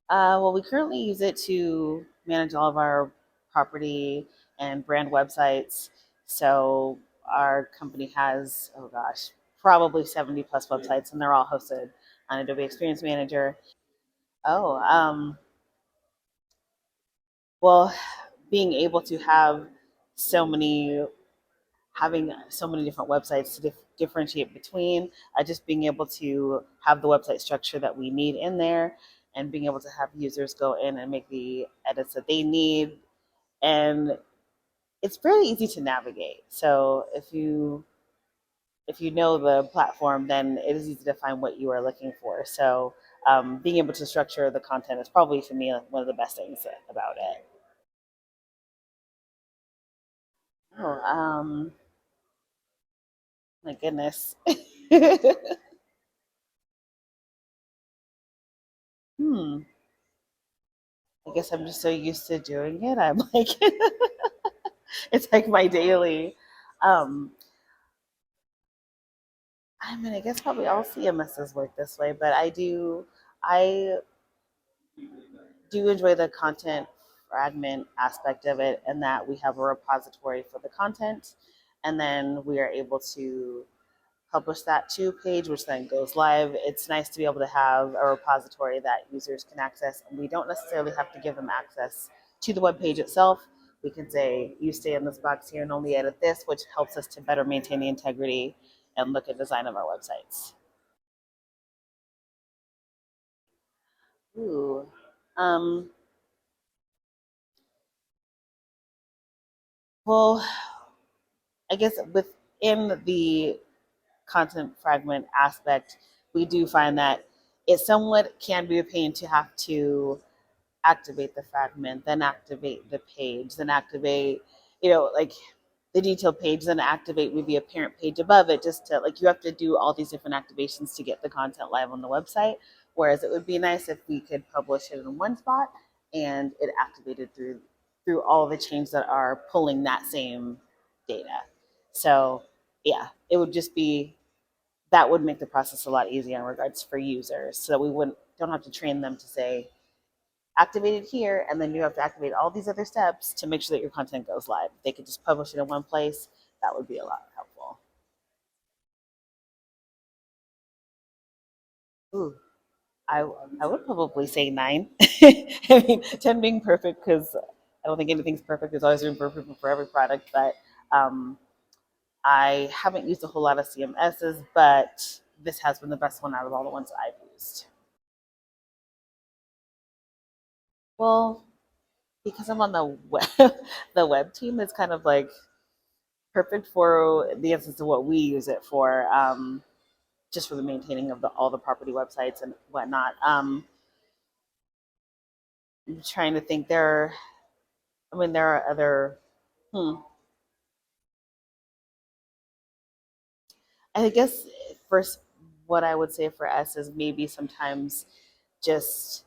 Well, we currently use it to manage all of our property and brand websites. So our company has, oh gosh, probably 70 plus websites, and they're all hosted on Adobe Experience Manager. Oh, well, being able to have so many, having so many different websites to differentiate between, just being able to have the website structure that we need in there, and being able to have users go in and make the edits that they need, and it's very easy to navigate. So if you know the platform, then it is easy to find what you are looking for. So being able to structure the content is probably for me one of the best things about it. Oh, my goodness. hmm. I guess I'm just so used to doing it. I'm like, it's like my daily. Um, I mean, I guess probably all CMSs work this way, but I do enjoy the content fragment aspect of it, and that we have a repository for the content, and then we are able to publish that to a page, which then goes live. It's nice to be able to have a repository that users can access, and we don't necessarily have to give them access to the web page itself. We can say, you stay in this box here and only edit this, which helps us to better maintain the integrity and look at design of our websites. Ooh. Um, well, I guess within the content fragment aspect, we do find that it somewhat can be a pain to have to activate the fragment, then activate the page, then activate, like the detail page, then activate maybe a parent page above it, just to like you have to do all these different activations to get the content live on the website. Whereas it would be nice if we could publish it in one spot and it activated through all the chains that are pulling that same data. So yeah, it would just be that would make the process a lot easier in regards for users, so that we wouldn't don't have to train them to say activate it here, and then you have to activate all these other steps to make sure that your content goes live. If they could just publish it in one place, that would be a lot helpful. Ooh, I I would probably say 9. I mean, 10 being perfect because I don't think anything's perfect. There's always room for improvement for every product, but um, I haven't used a whole lot of CMSs, but this has been the best one out of all the ones I've used. Well, because I'm on the web, the web team, it's kind of like perfect for the instance of what we use it for, just for the maintaining of all the property websites and whatnot. I'm trying to think. I mean, there are other. Hmm, I guess first, what I would say for us is maybe sometimes just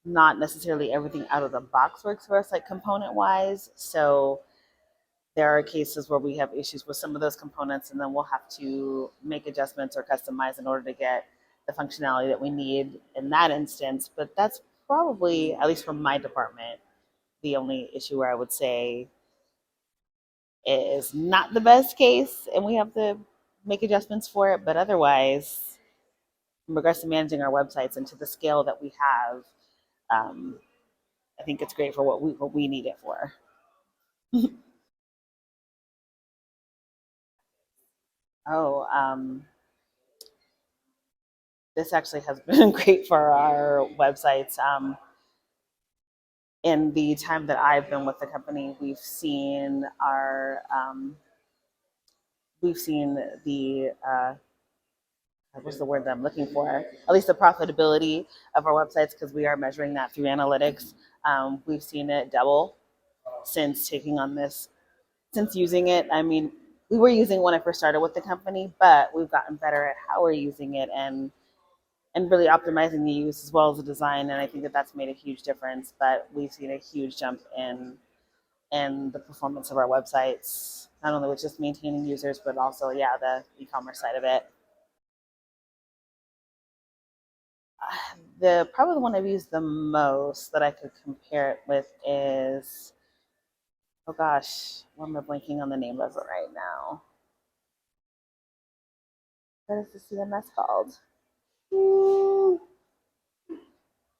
not necessarily everything out of the box works for us, like component wise. So there are cases where we have issues with some of those components, and then we'll have to make adjustments or customize in order to get the functionality that we need in that instance. But that's probably, at least from my department, the only issue where I would say it is not the best case, and we have to make adjustments for it. But otherwise, in regards to managing our websites and to the scale that we have, um, I think it's great for what we need it for. Oh, this actually has been great for our websites. In the time that I've been with the company, we've seen the what's the word that I'm looking for? At least the profitability of our websites, because we are measuring that through analytics. We've seen it double since taking on this, since using it. I mean, we were using it when I first started with the company, but we've gotten better at how we're using it, and really optimizing the use as well as the design. And I think that that's made a huge difference. But we've seen a huge jump in the performance of our websites, not only with just maintaining users, but also, yeah, the e-commerce side of it. the probably the one I've used the most that I could compare it with is, oh gosh, why am I blanking on the name of it right now? What is the CMS called?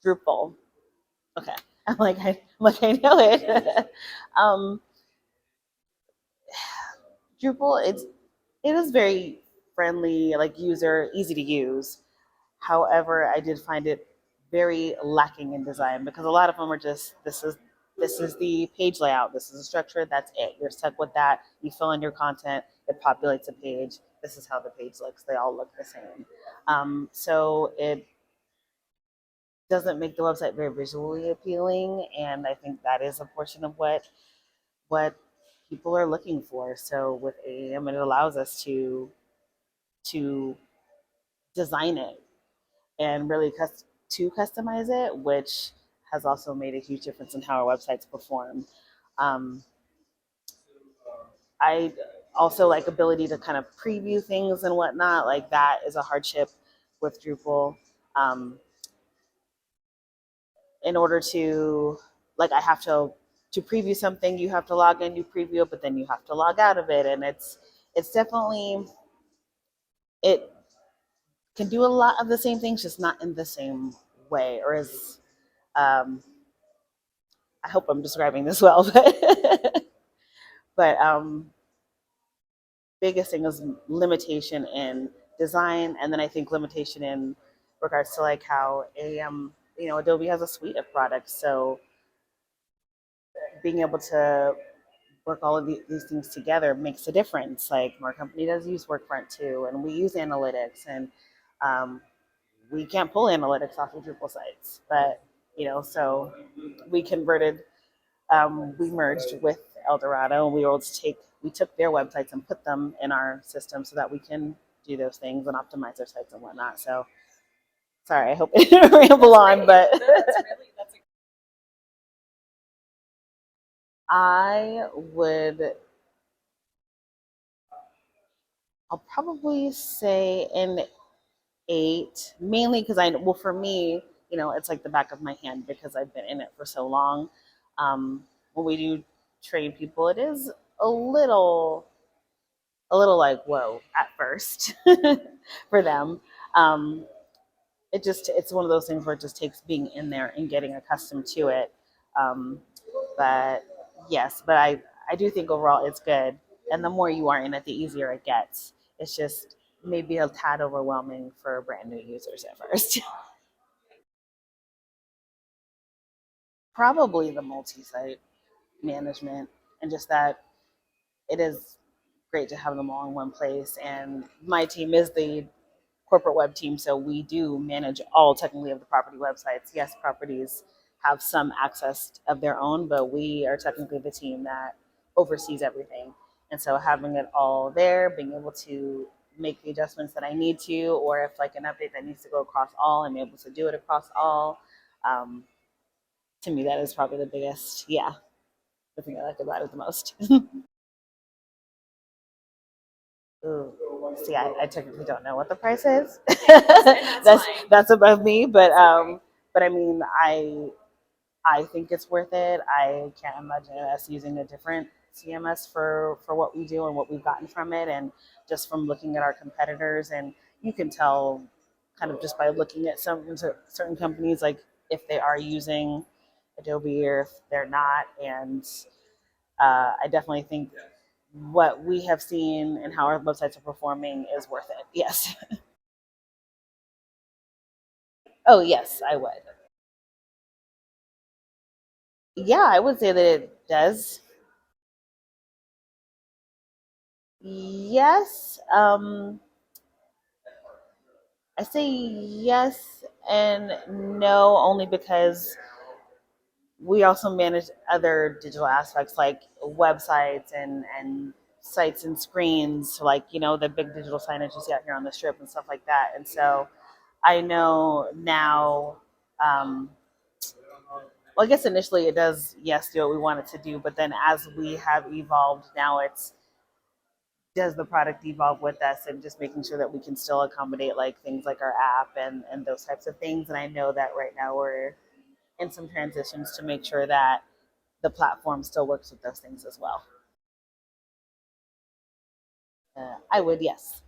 Drupal. Okay, I'm like I know it. um, Drupal, it is very friendly, like user, easy to use. However, I did find it very lacking in design because a lot of them are just this is the page layout, this is the structure, that's it. You're stuck with that. You fill in your content, it populates a page. This is how the page looks. They all look the same. So it doesn't make the website very visually appealing, and I think that is a portion of what people are looking for. So with AAM, it allows us to design it and really to customize it, which has also made a huge difference in how our websites perform. Um, I also like ability to kind of preview things and whatnot. Like that is a hardship with Drupal. Um, in order to like I have to preview something, you have to log in, you preview it, but then you have to log out of it, and it's definitely it can do a lot of the same things, just not in the same way or as um, I hope I'm describing this well, but biggest thing is limitation in design, and then I think limitation in regards to like how Adobe has a suite of products, so being able to work all of these things together makes a difference. Like our company does use Workfront too, and we use analytics, and um, we can't pull analytics off of Drupal sites, but so we converted we merged with Eldorado, and we were able to we took their websites and put them in our system so that we can do those things and optimize our sites and whatnot. So sorry, I hope I didn't ramble on, but I would I'll probably say an 8, mainly because for me, it's like the back of my hand because I've been in it for so long. When we do train people, it is a little like whoa at first for them. Um, it's one of those things where it just takes being in there and getting accustomed to it. Um, but yes, but I do think overall it's good, and the more you are in it, the easier it gets. It's just maybe a tad overwhelming for brand new users at first. Probably the multi-site management, and just that it is great to have them all in one place. And my team is the corporate web team, so we do manage all technically of the property websites. Yes, properties have some access of their own, but we are technically the team that oversees everything. And so having it all there, being able to make the adjustments that I need to, or if like an update that needs to go across all, I'm able to do it across all. Um, to me, that is probably the biggest, yeah, the thing I like about it the most. Ooh. See, I technically don't know what the price is. That's above me, but I mean, I think it's worth it. I can't imagine us using a different CMS for what we do and what we've gotten from it, and just from looking at our competitors, and you can tell kind of just by looking at some certain companies, like if they are using Adobe or if they're not, and I definitely think what we have seen and how our websites are performing is worth it. Yes. Oh, yes, I would. Yeah, I would say that it does. Yes. I say yes and no, only because we also manage other digital aspects like websites and sites and screens, like, the big digital signage you see out here on the strip and stuff like that. And so I know now, um, well, I guess initially it does, yes, do what we want it to do, but then as we have evolved, now does the product evolve with us, and just making sure that we can still accommodate like things like our app and those types of things. And I know that right now we're in some transitions to make sure that the platform still works with those things as well. I would, yes.